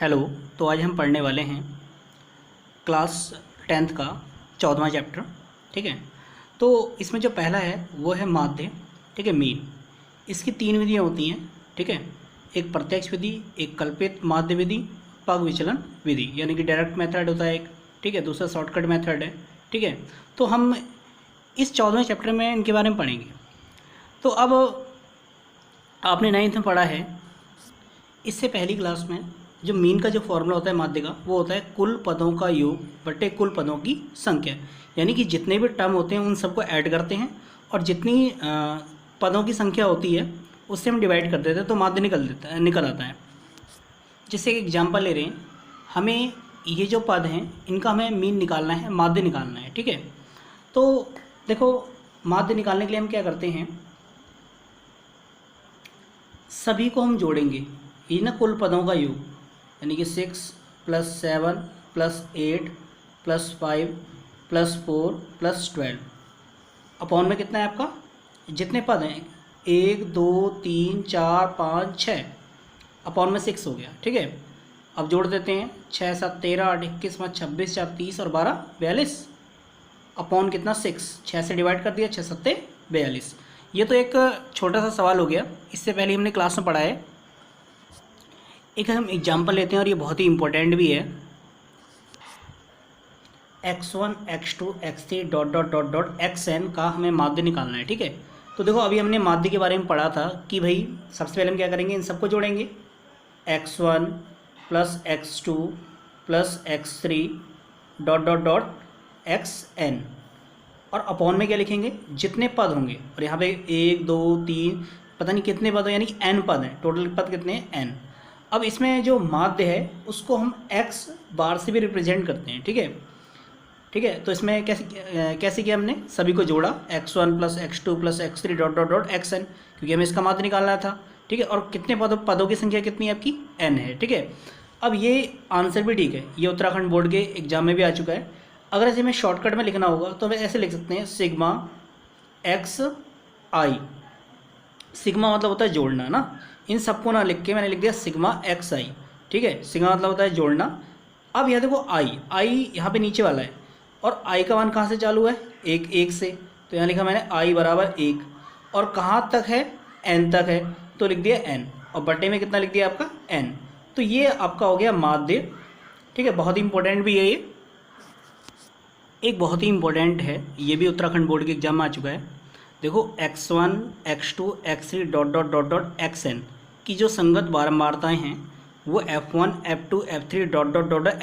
Hello. तो आज हम पढ़ने वाले हैं क्लास 10th का 14वां चैप्टर। ठीक है। तो इसमें जो पहला है वो है माध्य। ठीक है, मीन। इसकी 3 विधियाँ होती हैं। ठीक है, एक प्रत्यक्ष विधि, एक कल्पित माध्य विधि, पग विचलन विधि, यानी कि डायरेक्ट मेथड होता है एक। ठीक है, दूसरा शॉर्टकट मेथड है। ठीक है, तो हम इस 14वें चैप्टर में इनके बारे में पढ़ेंगे। तो अब आपने 9th में पढ़ा है, इससे पहली क्लास में जो मीन का जो फॉर्मूला होता है माध्य का, वो होता है कुल पदों का योग बटे कुल पदों की संख्या। यानी कि जितने भी टर्म होते हैं उन सबको ऐड करते हैं और जितनी पदों की संख्या होती है उससे हम डिवाइड कर देते हैं तो माध्य निकल आता है। जैसे एक एग्जांपल ले रहे हैं, हमें ये जो पद हैं इनका हमें मीन निकालना है, माध्य निकालना है। ठीक है, तो देखो माध्य निकालने के लिए हम क्या करते हैं, सभी को हम जोड़ेंगे। ये ना कुल पदों का योग, यानी कि 6 + 7 + 8 + 5 + 4 + 12 अपॉन में कितना है आपका, जितने पद हैं 1 2 3 4 5 6 अपॉन में 6 हो गया। ठीक है, अब जोड़ देते हैं 6 7 13 8 21 5 26 4 30 और 12 42 अपॉन कितना 6 से डिवाइड कर दिया, 6 7 42। ये तो एक छोटा सा सवाल हो गया, इससे पहले हमने क्लास में पढ़ा है। एक हम एग्जांपल लेते हैं और ये बहुत ही इंपॉर्टेंट भी है। x1 x2 x3 ... xn का हमें माध्य निकालना है। ठीक है, तो देखो अभी हमने माध्य के बारे में पढ़ा था कि भाई सबसे पहले हम क्या करेंगे, इन सबको जोड़ेंगे। x1 + x2 + x3 ... xn और अपॉन में क्या लिखेंगे, जितने पद होंगे। और यहाँ पे 1 2 3 पता नहीं कितने पद हैं, यानी कि n पद हैं। टोटल पद कितने हैं, n। अब इसमें जो माध्य है उसको हम x बार से भी रिप्रेजेंट करते हैं। ठीक है, ठीक है, तो इसमें कैसे किया हमने, सभी को जोड़ा x1 + x2 + x3 ... xn, क्योंकि हमें इसका माध्य निकालना था। ठीक है, और कितने पदों की संख्या कितनी है आपकी, n है। ठीक है, अब ये आंसर भी ठीक है, ये उत्तराखंड बोर्ड के एग्जाम में भी आ चुका है। अगर इसे हमें शॉर्टकट में लिखना होगा तो हमें ऐसे लिख सकते हैं, सिग्मा xi। सिग्मा मतलब होता है जोड़ना ना, इन सबको ना लिख के मैंने लिख दिया सिग्मा xi। ठीक है, सिग्मा मतलब होता है जोड़ना। अब यह देखो आई यहाँ पे नीचे वाला है और आई का मान कहाँ से चालू है, एक से, तो यहाँ लिखा मैंने आई = 1। और कहाँ तक है, n तक है, तो लिख दिया n, और बटे में कितना लिख दिया आपका, n। तो ये आपका हो गया माध्य। ठीक है, बहुत ही इंपॉर्टेंट भी है ये, एक बहुत ही इंपॉर्टेंट है, ये भी उत्तराखंड बोर्ड के एग्जाम में आ चुका है। देखो x1 x2 x3 ... xn की जो संगत बारंबारताएं हैं वो f1 f2 f3 ...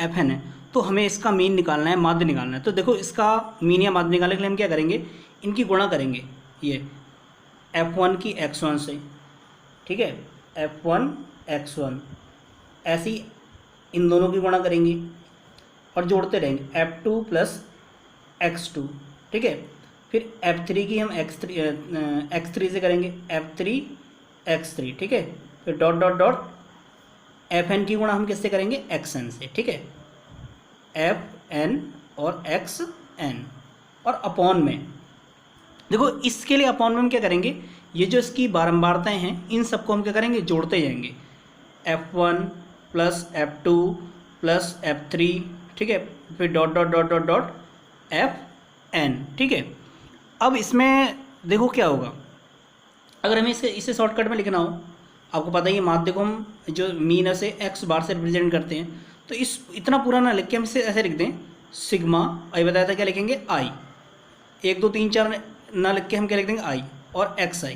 fn है। तो हमें इसका मीन निकालना है, माध्य निकालना है। तो देखो इसका मीन या माध्य निकालने के लिए हम क्या करेंगे, इनकी गुणा करेंगे। ये f1 की x1 से, ठीक है, f1 x1 ऐसी इन दोनों की गुणा करेंगे और जोड़ते रहेंगे f2 + x2। ठीक है, फिर f3 की हम x3 से करेंगे, f3 x3। ठीक है, फिर ... fn की गुणा हम किससे करेंगे, xn से। ठीक है, fn और xn, और अपॉन में देखो इसके लिए अपॉन में हम क्या करेंगे, ये जो इसकी बारंबारताएं हैं इन सबको हम क्या करेंगे, जोड़ते जाएंगे। f1 + f2 + f3। ठीक है, फिर ... fn। ठीक है, अब इसमें देखो क्या होगा, अगर हमें इसे शॉर्टकट में लिखना हो, आपको पता ही है माध्य को हम जो मीन से x बार से रिप्रेजेंट करते हैं, तो इस इतना पूरा ना लिख के हम इसे ऐसे लिख दें, सिग्मा, आई बताया था क्या लिखेंगे, आई। 1 2 3 4 ना लिख के हम क्या लिख देंगे, आई और xi,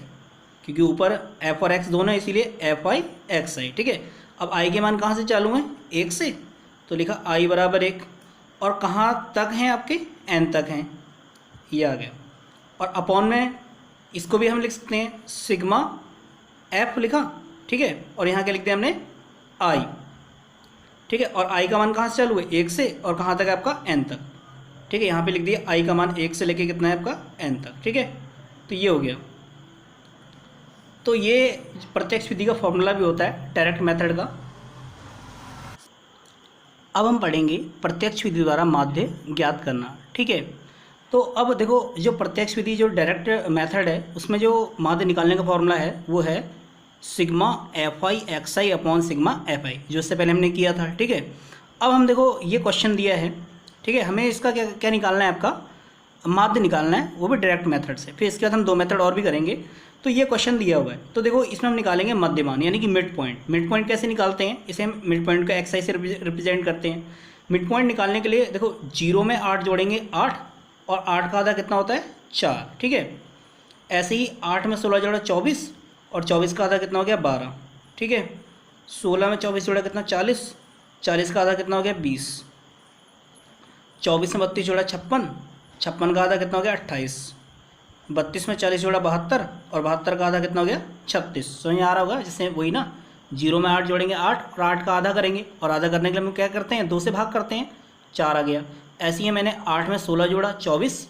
क्योंकि ऊपर f और x दोनों है इसीलिए fi xi। ठीक है, अब i के मान कहाँ से चालू हैं, 1 से, तो लिखा i = 1, और कहाँ तक हैं आपके, n तक हैं, ये आ गया। और अपॉन में इसको भी हम लिख सकते हैं, सिग्मा f लिखा। ठीक है, और यहाँ क्या लिख दिया हमने, i। ठीक है, और i का मान कहाँ से चालू है, 1 से, और कहाँ तक है आपका, n तक। ठीक है, यहाँ पे लिख दिया i का मान 1 से लेके कितना है आपका, n तक। ठीक है, तो ये हो गया। तो ये प्रत्यक्ष विधि का फॉर्मूला भी होता है, डायरेक्ट मेथड का। अब हम पढ़ेंगे प्रत्यक्ष विधि द्वारा माध्य ज्ञात करना। ठीक है, तो अब देखो जो प्रत्यक्ष विधि जो डायरेक्ट मेथड है उसमें जो माध्य निकालने का फॉर्मूला है वो है sigma F I x I upon sigma F I, जो इससे पहले हमने किया था। ठीक है, अब हम देखो ये क्वेश्चन दिया है, ठीक है, हमें इसका क्या क्या निकालना है, आपका माध्य निकालना है, वो भी डायरेक्ट मेथड से। फिर इसके बाद हम 2 मेथड और भी करेंगे। तो ये क्वेश्चन दिया हुआ है, तो देखो इसमें हम निकालेंगे मध्यमान यानी कि मिड पॉइंट। मिड पॉइंट कैसे निकालते हैं, इसे हम मिड पॉइंट का एक्स आई से रिप्रेजेंट करते हैं। मिड पॉइंट निकालने के लिए देखो 0 में 8 जोड़ेंगे 8, और 8 का आधा कितना होता है 4। ठीक है, ऐसे ही 8 में 16 जोड़ा 24, और 24 का आधा कितना हो गया 12। ठीक है, 16 में 24 जोड़ा कितना 40, 40 का आधा कितना हो गया 20, 24 में 32 जोड़ा 56, 56 का आधा कितना हो गया 28, 32 में 40 जोड़ा 72, और 72 का आधा कितना हो गया 36। समझ आ रहा होगा, जैसे वही ना, 0 में 8 जोड़ेंगे 8, और 8 का आधा करेंगे, और आधा करने के लिए हम क्या करते हैं 2 से भाग करते हैं, 4 आ गया। ऐसे ही मैंने 8 में 16 जोड़ा 24,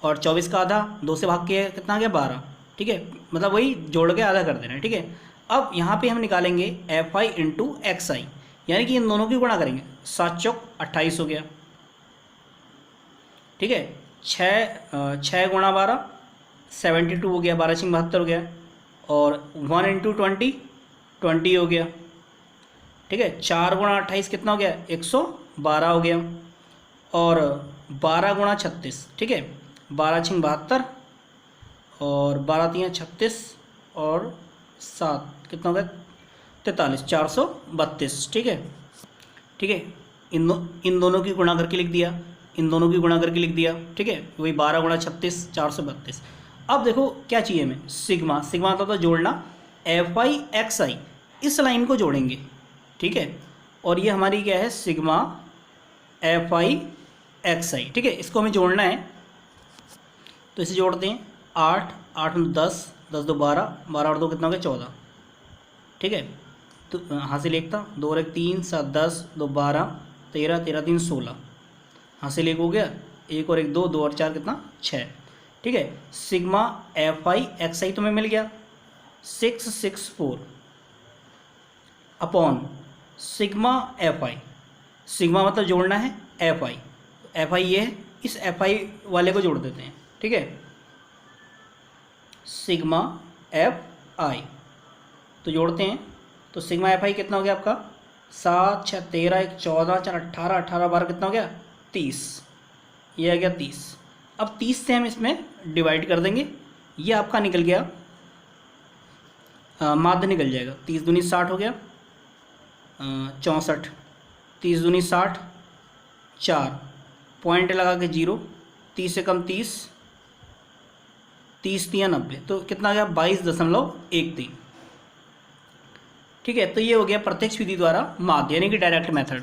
और 24 का आधा 2 से भाग के कितना आ गया 12। ठीक है, मतलब वही जोड़ के आधा कर देना है। ठीक है, अब यहाँ पे हम निकालेंगे एफ आई इंटू एक्स आई, यानी कि इन दोनों की गुणा करेंगे। 7 चौक 28 हो गया। ठीक है, 6 गुणा 12 72 हो गया, 12 छिंग 72 हो गया, और 1 इंटू 20 20 हो गया। ठीक है, 4 गुणा 28 कितना हो गया 112 हो गया, और 12 गुणा 36, ठीक है, 12 छिंग 72, और 12 तियाँ 36, और 7 कितना हो गया 43, 432। ठीक है, ठीक है, इन दोनों की गुणा करके लिख दिया, इन दोनों की गुणा करके लिख दिया। ठीक है, वही 12 गुणा 36 432। अब देखो क्या चाहिए हमें, सिग्मा। सिग्मा मतलब जोड़ना, एफ आई एक्स आई, इस लाइन को जोड़ेंगे। ठीक है, और ये हमारी क्या है सिग्मा एफ आई एक्स आई। ठीक है, इसको हमें जोड़ना है, तो इसे जोड़ते हैं। 8 8 10 10 2 12, 12 और 2 कितना हो गया 14। ठीक है, तो हासिल एक था, 2 और 1 3 7 10 2 12 13 13 3 16, हासिल एक हो गया, 1 और 1 2 2 और 4 कितना 6। ठीक है, सिग्मा एफ आई एक्स आई तुम्हें मिल गया 664 upon sigma F I. Sigma मतलब जोड़ना है एफ आई, एफ आई ये है, इस एफ आई वाले को जोड़ देते हैं। ठीक है, सिग्मा एफ आई तो जोड़ते हैं, तो सिग्मा एफ आई कितना हो गया आपका 7 6 13 1 14 4 18 18 12 कितना हो गया 30, ये आ गया 30। अब 30 से हम इसमें डिवाइड कर देंगे, ये आपका निकल गया माध्य निकल जाएगा। 30 दूनी 60 हो गया 64, 30 दूनी 60, 4 पॉइंट लगा के 0, 30 से कम 30, 30 तियाँ 90, तो कितना आ गया 22.13। ठीक है, तो ये हो गया प्रत्यक्ष विधि द्वारा माध्य यानी कि डायरेक्ट मेथड।